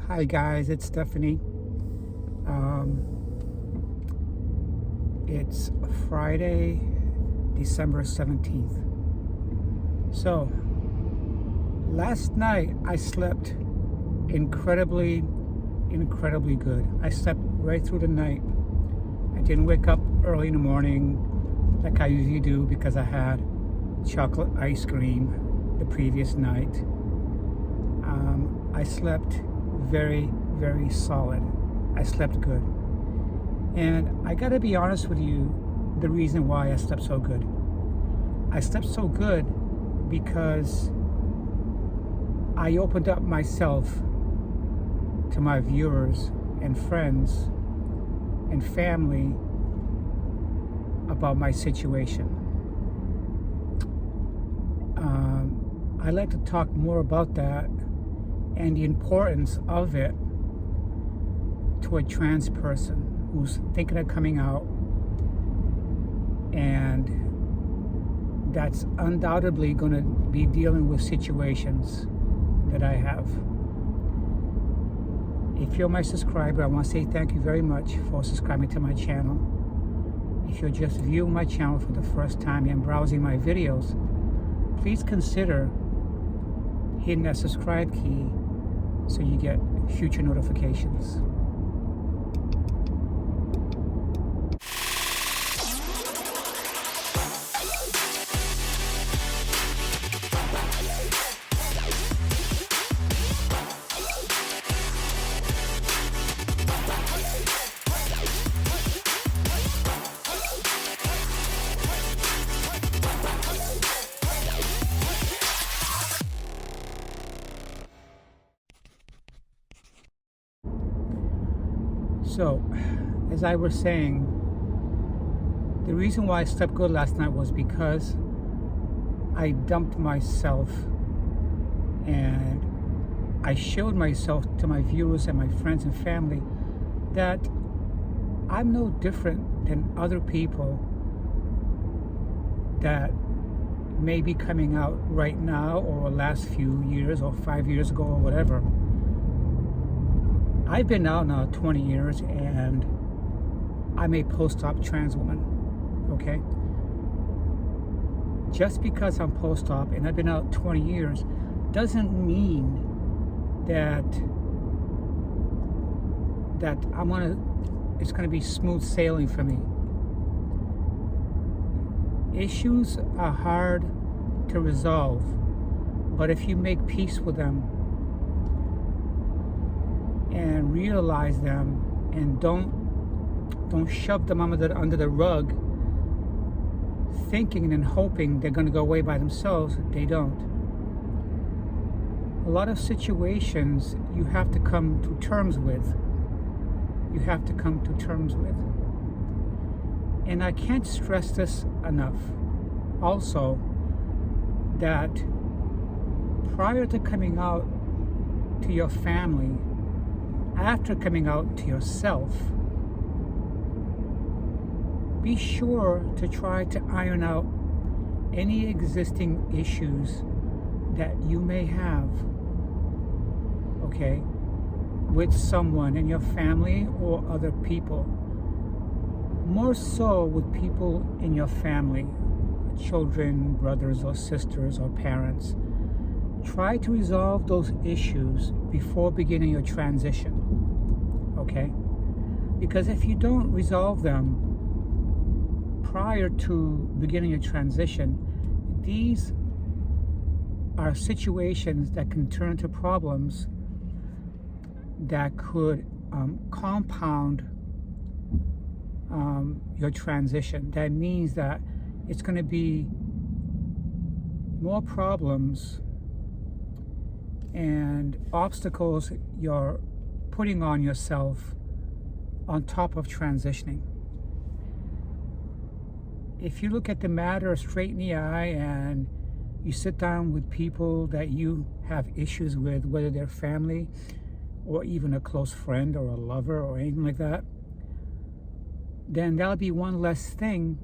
Hi guys, it's Stephanie. It's Friday, December 17th. So, last night I slept incredibly good. I slept right through the night. I didn't wake up early in the morning like I usually do because I had chocolate ice cream the previous night. I slept very solid. I slept good. And I gotta be honest with you, the reason why I slept so good. I slept so good because I opened up myself to my viewers and friends and family about my situation. I'd like to talk more about that and the importance of it to a trans person who's thinking of coming out, and that's undoubtedly going to be dealing with situations that I have. If you're my subscriber, I want to say thank you very much for subscribing to my channel. If you're just viewing my channel for the first time and browsing my videos, please consider hitting that subscribe key so you get future notifications. So, as I was saying, the reason why I slept good last night was because I dumped myself and I showed myself to my viewers and my friends and family that I'm no different than other people that may be coming out right now or last few years or 5 years ago or whatever. I've been out now 20 years and I'm a post-op trans woman, okay? Just because I'm post-op and I've been out 20 years doesn't mean that it's gonna be smooth sailing for me. Issues are hard to resolve, but if you make peace with them and realize them and don't shove them under the rug thinking and hoping they're going to go away by themselves, they don't. A lot of situations you have to come to terms with. And I can't stress this enough also, that prior to coming out to your family, after coming out to yourself, be sure to try to iron out any existing issues that you may have, okay, with someone in your family or other people. More so with people in your family, children, brothers or sisters or parents. Try to resolve those issues before beginning your transition, okay? Because if you don't resolve them prior to beginning your transition, these are situations that can turn to problems that could compound your transition. That means that it's going to be more problems and obstacles you're putting on yourself on top of transitioning. If you look at the matter straight in the eye and you sit down with people that you have issues with, whether they're family or even a close friend or a lover or anything like that, then that'll be one less thing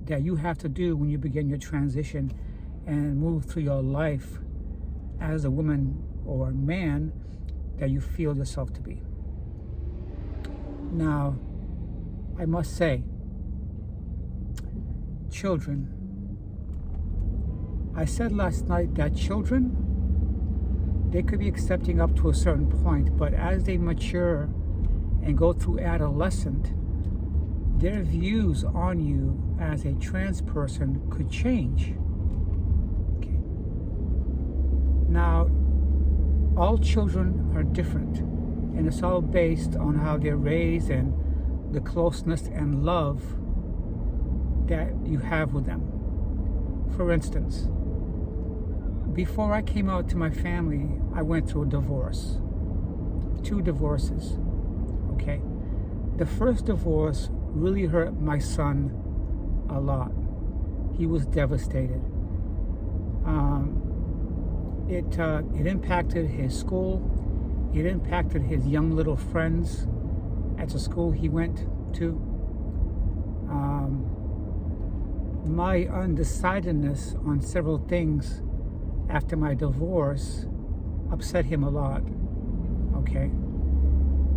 that you have to do when you begin your transition and move through your life as a woman or a man that you feel yourself to be. Now, I must say, children, I said last night that children, they could be accepting up to a certain point, but as they mature and go through adolescent, their views on you as a trans person could change. Okay. Now, all children are different, and it's all based on how they're raised and the closeness and love that you have with them. For instance, before I came out to my family, I went through a divorce. 2 divorces. Okay. The first divorce really hurt my son a lot. He was devastated. It impacted his school. It impacted his young little friends at the school he went to. My undecidedness on several things after my divorce upset him a lot. Okay.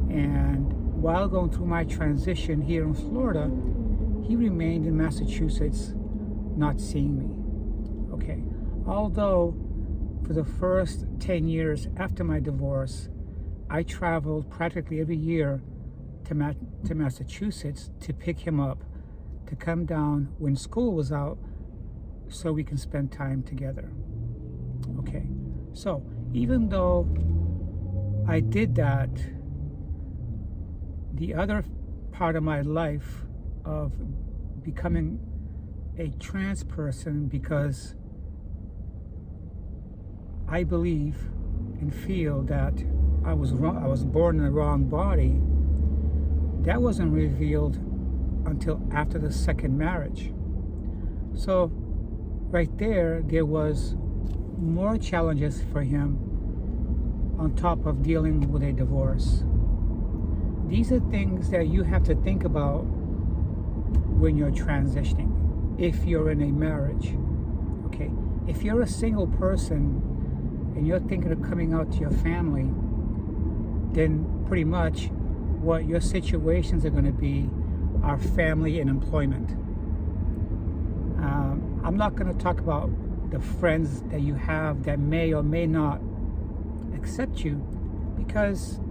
And while going through my transition here in Florida, he remained in Massachusetts, not seeing me. Okay. Although for the first 10 years after my divorce, I traveled practically every year to Massachusetts to pick him up, to come down when school was out so we can spend time together. Okay. So even though I did that, the other part of my life of becoming a trans person, because I believe and feel that I was wrong, I was born in the wrong body, that wasn't revealed until after the second marriage. So right there was more challenges for him on top of dealing with a divorce. These are things that you have to think about when you're transitioning, if you're in a marriage. Okay, if you're a single person and you're thinking of coming out to your family, then pretty much what your situations are going to be are family and employment. I'm not going to talk about the friends that you have that may or may not accept you, because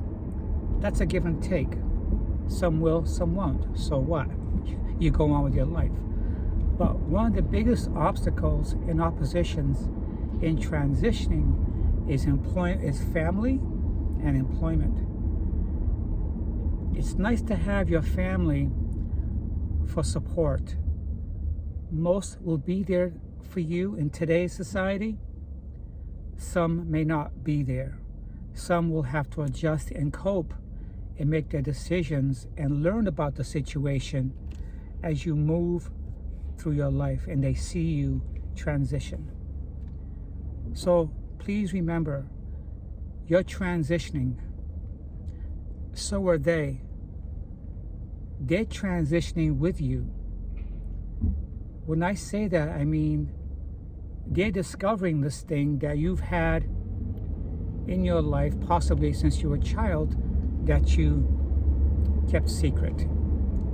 that's a give and take. Some will, some won't. So what? You go on with your life. But one of the biggest obstacles and oppositions in transitioning is family and employment. It's nice to have your family for support. Most will be there for you in today's society. Some may not be there. Some will have to adjust and cope and make their decisions and learn about the situation as you move through your life and they see you transition. So please remember, you're transitioning. So are they. They're transitioning with you. When I say that, I mean they're discovering this thing that you've had in your life, possibly since you were a child, that you kept secret,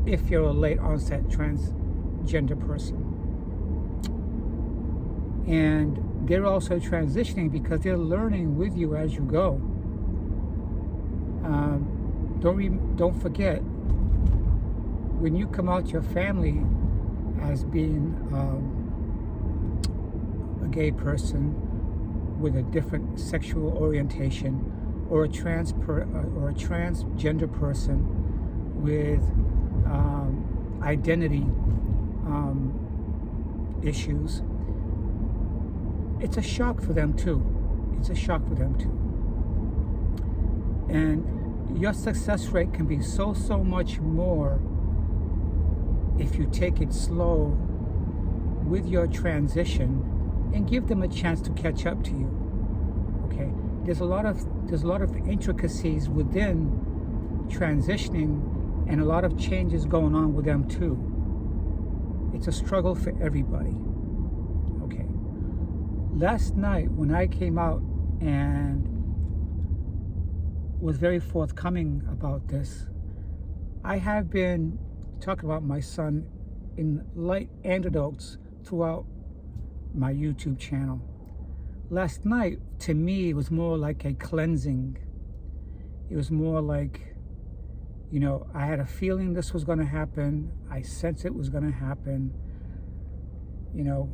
if you're a late onset transgender person. And they're also transitioning because they're learning with you as you go. Don't forget, when you come out to your family as being a gay person with a different sexual orientation, or a transgender person with identity issues, it's a shock for them too. It's a shock for them too. And your success rate can be so much more if you take it slow with your transition and give them a chance to catch up to you. Okay, there's a lot of intricacies within transitioning and a lot of changes going on with them too. It's a struggle for everybody. Okay, last night when I came out and was very forthcoming about this. I have been talking about my son in light anecdotes throughout my YouTube channel. Last night, to me, it was more like a cleansing. It was more like, you know, I had a feeling this was going to happen. I sensed it was going to happen, you know,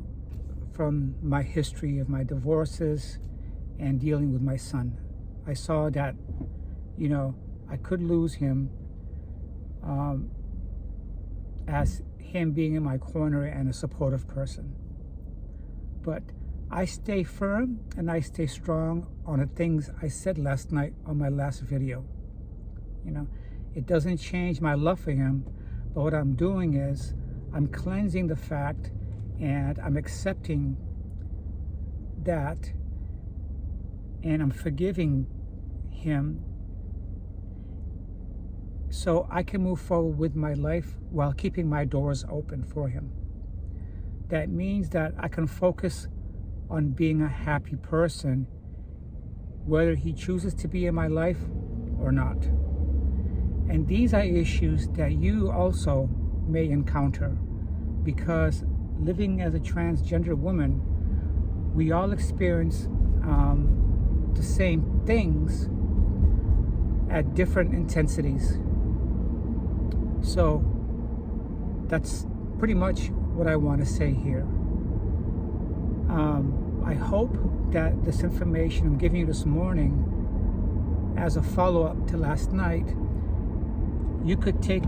from my history of my divorces and dealing with my son. I saw that, you know, I could lose him, as him being in my corner and a supportive person. But I stay firm and I stay strong on the things I said last night on my last video. You know, it doesn't change my love for him, but what I'm doing is I'm cleansing the fact and I'm accepting that, and I'm forgiving him so I can move forward with my life while keeping my doors open for him. That means that I can focus on being a happy person, whether he chooses to be in my life or not. And these are issues that you also may encounter, because living as a transgender woman, we all experience the same things at different intensities. So that's pretty much what I want to say here. I hope that this information I'm giving you this morning as a follow-up to last night, you could take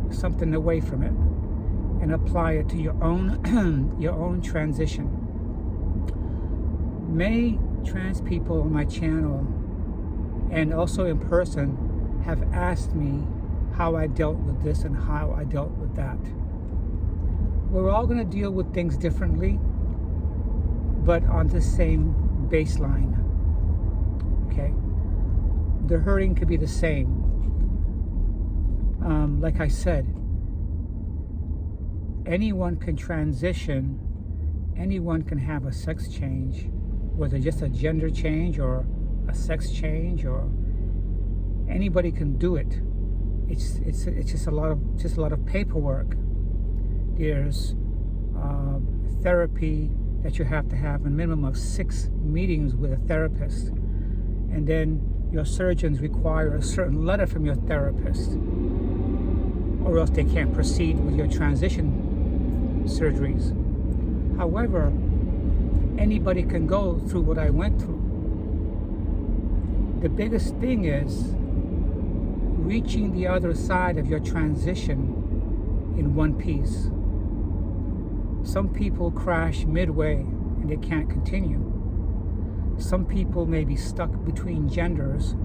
something away from it and apply it to your own your own transition. Many trans people on my channel and also in person have asked me how I dealt with this and how I dealt with that. We're all going to deal with things differently, but on the same baseline. Okay? The hurting could be the same. Like I said, anyone can transition, anyone can have a sex change, whether just a gender change or a sex change, or anybody can do it. It's just a lot of paperwork. There's therapy that you have to have a minimum of 6 meetings with a therapist, and then your surgeons require a certain letter from your therapist, or else they can't proceed with your transition surgeries. However, anybody can go through what I went through. The biggest thing is reaching the other side of your transition in one piece. Some people crash midway and they can't continue. Some people may be stuck between genders,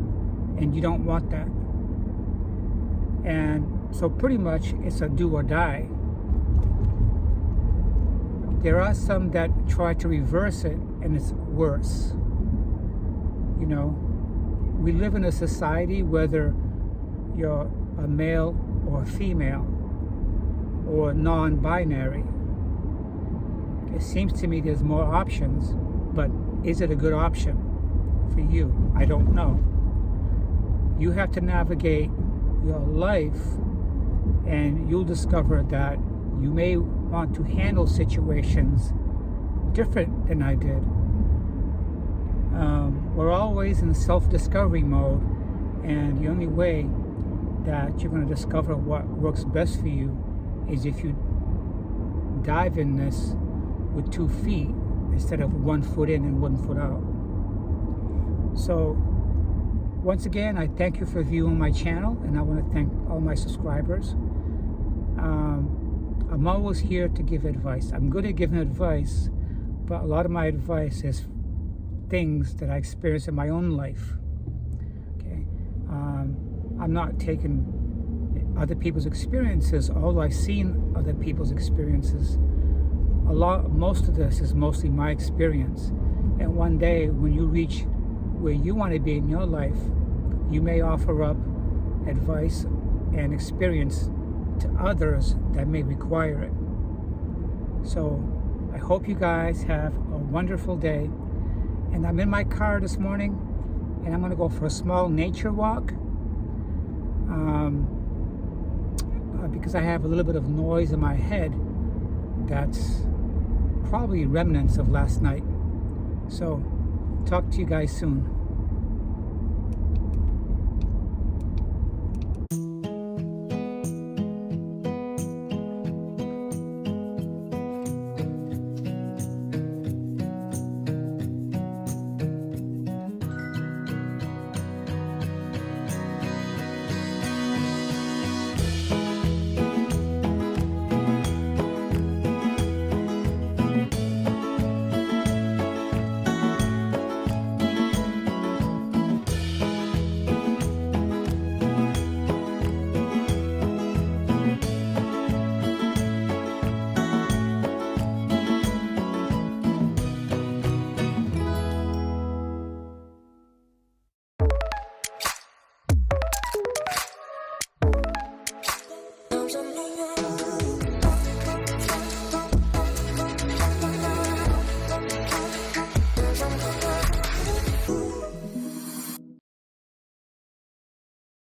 and you don't want that. And so pretty much it's a do or die. There are some that try to reverse it, and it's worse. You know, we live in a society, whether you're a male or a female or non-binary, it seems to me there's more options, but is it a good option for you? I don't know. You have to navigate your life, and you'll discover that you may want to handle situations different than I did. We're always in self-discovery mode, and the only way that you're going to discover what works best for you is if you dive in this with 2 feet instead of 1 foot in and 1 foot out. So once again, I thank you for viewing my channel, and I want to thank all my subscribers. I'm always here to give advice. I'm good at giving advice, but a lot of my advice is things that I experienced in my own life. Okay, I'm not taking other people's experiences, although I've seen other people's experiences. Most of this is mostly my experience. And one day, when you reach where you want to be in your life, you may offer up advice and experience to others that may require it. So I hope you guys have a wonderful day. And I'm in my car this morning, and I'm going to go for a small nature walk because I have a little bit of noise in my head that's probably remnants of last night. So talk to you guys soon.